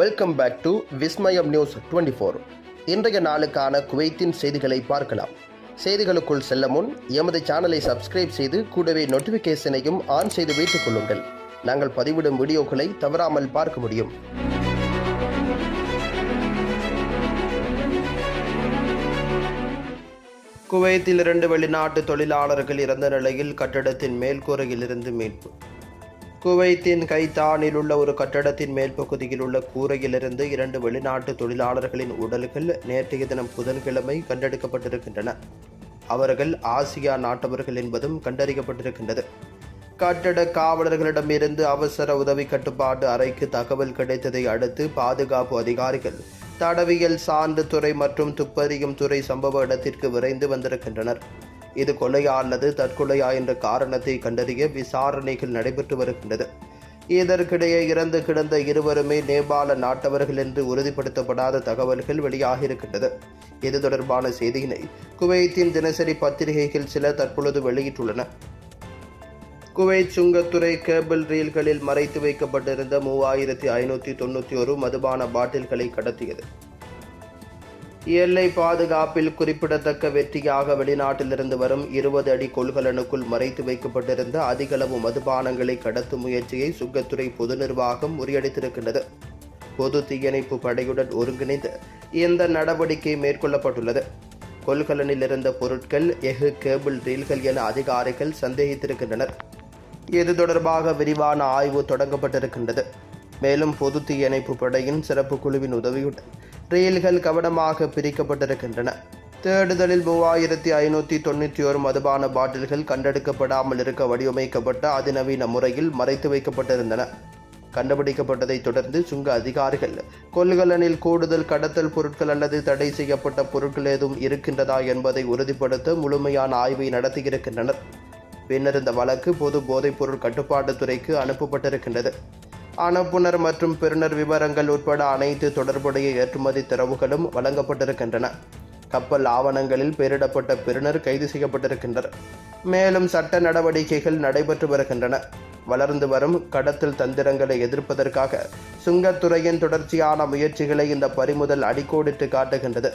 Welcome back to Vismayam news 24. இன்றைய நாளுக்கான குவைத்தின் செய்திகளை பார்க்கலாம். செய்திகளுக்குள் செல்ல முன் எமது சேனலை சப்ஸ்கிரைப் செய்து கூடவே நோட்டிஃபிகேஷனையும் ஆன் செய்து வைத்துக் கொள்ளுங்கள். நாங்கள் பதிவிடும் வீடியோக்களை தவறாமல் பார்க்க முடியும். குவைத்தில் 2 வெளிநாட்டு தொழிலாளர்கள் இறந்த நிலையில் கட்டடத்தின் மேல்கூரையில் இருந்து மீட்பு. குவைத்தின் கைத்தானில் உள்ள ஒரு கட்டடத்தின் மேல் பகுதியில் உள்ள கூரையிலிருந்து 2 வெளிநாட்டு தொழிலாளர்களின் உடல்கள் நேற்றைய தினம் புதன்கிழமை கண்டெடுக்கப்பட்டிருக்கின்றன. அவர்கள் ஆசியா நாட்டவர்கள் என்பதும் கண்டறியப்பட்டிருக்கின்றது. கட்டட காவலர்களிடமிருந்து அவசர உதவி கட்டுப்பாட்டு அறைக்கு தகவல் கிடைத்ததை அடுத்து பாதுகாப்பு அதிகாரிகள் தடவியல் சான்று துறை மற்றும் துப்பறியும் துறை சம்பவ இடத்திற்கு விரைந்து வந்திருக்கின்றனர். இது கொலையா அல்லது தற்கொலையா என்ற காரணத்தை கண்டறிய விசாரணைகள் நடைபெற்று வருகின்றது. இதற்கிடையே இறந்து கிடந்த இருவருமே நேபாள நாட்டவர்கள் என்று உறுதிப்படுத்தப்படாத தகவல்கள் வெளியாகியிருக்கின்றது. இது தொடர்பான செய்தியினை குவைத்தின் தினசரி பத்திரிகைகள் சில தற்பொழுது வெளியிட்டுள்ளன. குவைத் சுங்கத்துறை கேபிள் ரீல்களில் மறைத்து வைக்கப்பட்டிருந்த 3591 மதுபான பாட்டில்களை கடத்தியது. எல்லை பாதுகாப்பில் குறிப்பிடத்தக்க வெற்றியாக வெளிநாட்டிலிருந்து வரும் 20 அடி கொள்கலனுக்குள் மறைத்து வைக்கப்பட்டிருந்த அதிகளவு மதுபானங்களை கடத்தும் முயற்சியை சுங்கத்துறை பொது நிர்வாகம் முறியடித்திருக்கின்றது. பொது தீயணைப்பு படையுடன் ஒருங்கிணைந்து இந்த நடவடிக்கை மேற்கொள்ளப்பட்டுள்ளது. கொள்கலனில் இருந்த பொருட்கள் எஃகு கேபிள் ரீல்கள் என அதிகாரிகள் சந்தேகித்திருக்கின்றனர். இது தொடர்பாக விரிவான ஆய்வு தொடங்கப்பட்டிருக்கின்றது. மேலும் பொது தீயணைப்பு படையின் சிறப்பு குழுவின் உதவியுடன் ரீல்கள் கவனமாக பிரிக்கப்பட்டிருக்கின்றன. தேடுதலில் 3591 மதுபான பாட்டில்கள் கண்டெடுக்கப்படாமல் இருக்க வடிவமைக்கப்பட்ட அதிநவீன முறையில் மறைத்து வைக்கப்பட்டிருந்தன. கண்டுபிடிக்கப்பட்டதை தொடர்ந்து சுங்க அதிகாரிகள் கொள்கலனில் கூடுதல் கடத்தல் பொருட்கள் அல்லது தடை செய்யப்பட்ட பொருட்கள் ஏதும் இருக்கின்றதா என்பதை உறுதிப்படுத்த முழுமையான ஆய்வை நடத்தியிருக்கின்றனர். பின்னர் இந்த வழக்கு பொது போதைப்பொருள் கட்டுப்பாட்டு துறைக்கு அனுப்பப்பட்டிருக்கின்றது. அனுப்புனர் மற்றும் பெறுநர் விவரங்கள் உட்பட அனைத்து தொடர்புடைய ஏற்றுமதி தரவுகளும் வழங்கப்பட்டிருக்கின்றன. கப்பல் ஆவணங்களில் பெயரிடப்பட்ட பெறுநர் கைது செய்யப்பட்டிருக்கின்றனர். மேலும் சட்ட நடவடிக்கைகள் நடைபெற்று வருகின்றன. வளர்ந்து வரும் கடத்தல் தந்திரங்களை எதிர்ப்பதற்காக சுங்கத்துறையின் தொடர்ச்சியான முயற்சிகளை இந்த பறிமுதல் அடிக்கோடிட்டு காட்டுகின்றது.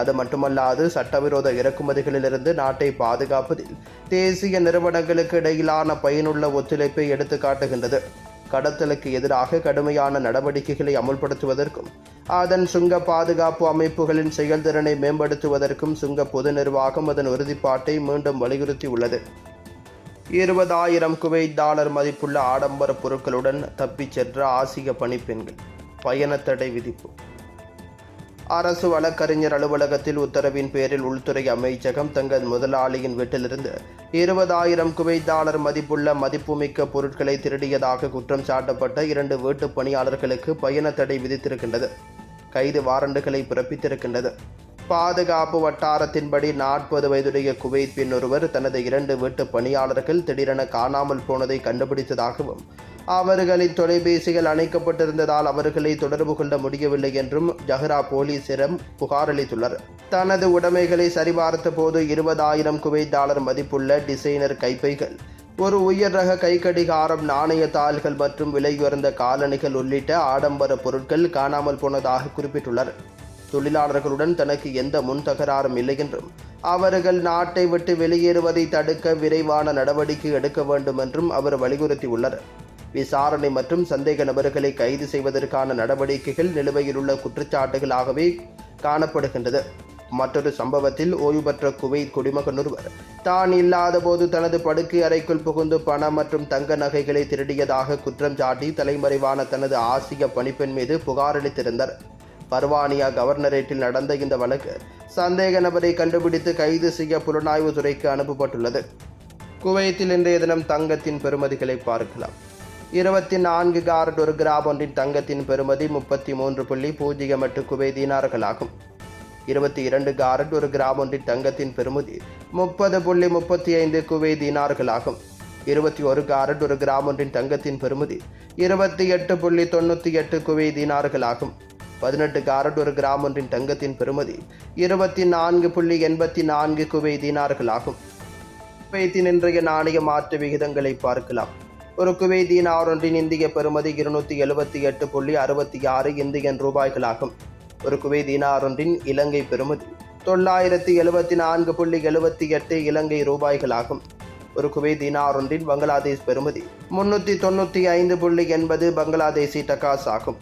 அது மட்டுமல்லாது சட்டவிரோத இறக்குமதிகளிலிருந்து நாட்டை பாதுகாப்பதில் தேசிய நிறுவனங்களுக்கு இடையிலான பயனுள்ள ஒத்துழைப்பை எடுத்து காட்டுகின்றது. கடத்தலுக்கு எதிராக கடுமையான நடவடிக்கைகளை அமுல்படுத்துவதற்கும் அதன் சுங்க பாதுகாப்பு அமைப்புகளின் செயல்திறனை மேம்படுத்துவதற்கும் சுங்க பொது நிர்வாகம் அதன் உறுதிப்பாட்டை மீண்டும் வலியுறுத்தியுள்ளது. 20,000 குவைத் டாலர் மதிப்புள்ள ஆடம்பர பொருட்களுடன் தப்பிச் சென்ற ஆசிய பணிப்பெண்கள் பயணத்தடை விதிப்பு. அரசு வழக்கறிஞர் அலுவலகத்தில் உத்தரவின் பேரில் உள்துறை அமைச்சகம் தங்கள் முதலாளியின் வீட்டிலிருந்து 20,000 குவைத் டாலர் மதிப்புள்ள மதிப்புமிக்க பொருட்களை திருடியதாக குற்றம் சாட்டப்பட்ட 2 வீட்டு பணியாளர்களுக்கு பயண தடை விதித்திருக்கின்றது. கைது வாரண்டுகளை பிறப்பித்திருக்கின்றது. பாதுகாப்பு வட்டாரத்தின்படி 40 வயதுடைய குவைத் பெண் ஒருவர் தனது 2 வீட்டு பணியாளர்கள் திடீரென காணாமல் போனதை கண்டுபிடித்ததாகவும் அவர்களின் தொலைபேசிகள் அணைக்கப்பட்டிருந்ததால் அவர்களை தொடர்பு கொள்ள முடியவில்லை என்றும் ஜஹ்ரா போலீசிடம் புகார் அளித்துள்ளார். தனது உடைமைகளை சரிபார்த்த போது 20,000 குவைத் டாலர் மதிப்புள்ள டிசைனர் கைப்பைகள், ஒரு உயர் ரக கைக்கடிகாரம், நாணய தாள்கள் மற்றும் விலையுயர்ந்த காலணிகள் உள்ளிட்ட ஆடம்பர பொருட்கள் காணாமல் போனதாக குறிப்பிட்டுள்ளார். தொழிலாளர்களுடன் தனக்கு எந்த முன் தகராறும் இல்லை என்றும் அவர்கள் நாட்டை விட்டு வெளியேறுவதை தடுக்க விரைவான நடவடிக்கை எடுக்க வேண்டும் என்றும் அவர் வலியுறுத்தியுள்ளார். விசாரணை மற்றும் சந்தேக நபர்களை கைது செய்வதற்கான நடவடிக்கைகள் நிலுவையில் உள்ள குற்றச்சாட்டுகளாகவே காணப்படுகின்றது. மற்றொரு சம்பவத்தில் ஓய்வு பெற்ற குவைத் குடிமகன் ஒருவர் தான் இல்லாத போது தனது படுக்கை அறைக்குள் புகுந்து பணம் மற்றும் தங்க நகைகளை திருடியதாக குற்றம் சாட்டி தலைமறைவான தனது ஆசிய பணிப்பெண் மீது புகார் அளித்திருந்தார். பர்வானியா கவர்னரேட்டில் நடந்த இந்த வழக்கு சந்தேக நபரை கண்டுபிடித்து கைது செய்ய புலனாய்வு துறைக்கு அனுப்பப்பட்டுள்ளது. குவைத்தில் இன்றைய தினம் தங்கத்தின் பெறுமதிகளை பார்க்கலாம். 24 காரட் ஒரு கிராம் ஒன்றின் தங்கத்தின் பெறுமதி 33.08 குவைத் தீனார்களாகும். 22 காரட் ஒரு கிராம் ஒன்றின் தங்கத்தின் பெறுமதி 30.35 குவைத் தீனார்களாகும். 21 காரட் ஒரு கிராம் ஒன்றின் தங்கத்தின் பெறுமதி 28.98 குவைத் தீனார்களாகும். 18 காரட் ஒரு கிராம் ஒன்றின் தங்கத்தின் பெறுமதி 24.84 குவைத் தீனார்களாகும். குவைத்தின் இன்றைய நாணய மாற்று விகிதங்களை பார்க்கலாம். ஒரு குவைத் தீனார் ஒன்றின் இந்திய பெறுமதி 278.66 இந்தியன் ரூபாய்களாகும். ஒரு குவைத் தீனார் ஒன்றின் இலங்கை பெறுமதி 974.78 இலங்கை ரூபாய்களாகும். ஒரு குவைத் தீனார் ஒன்றின் பங்களாதேஷ் பெறுமதி 395.80 பங்களாதேசி டகாஸ் ஆகும்.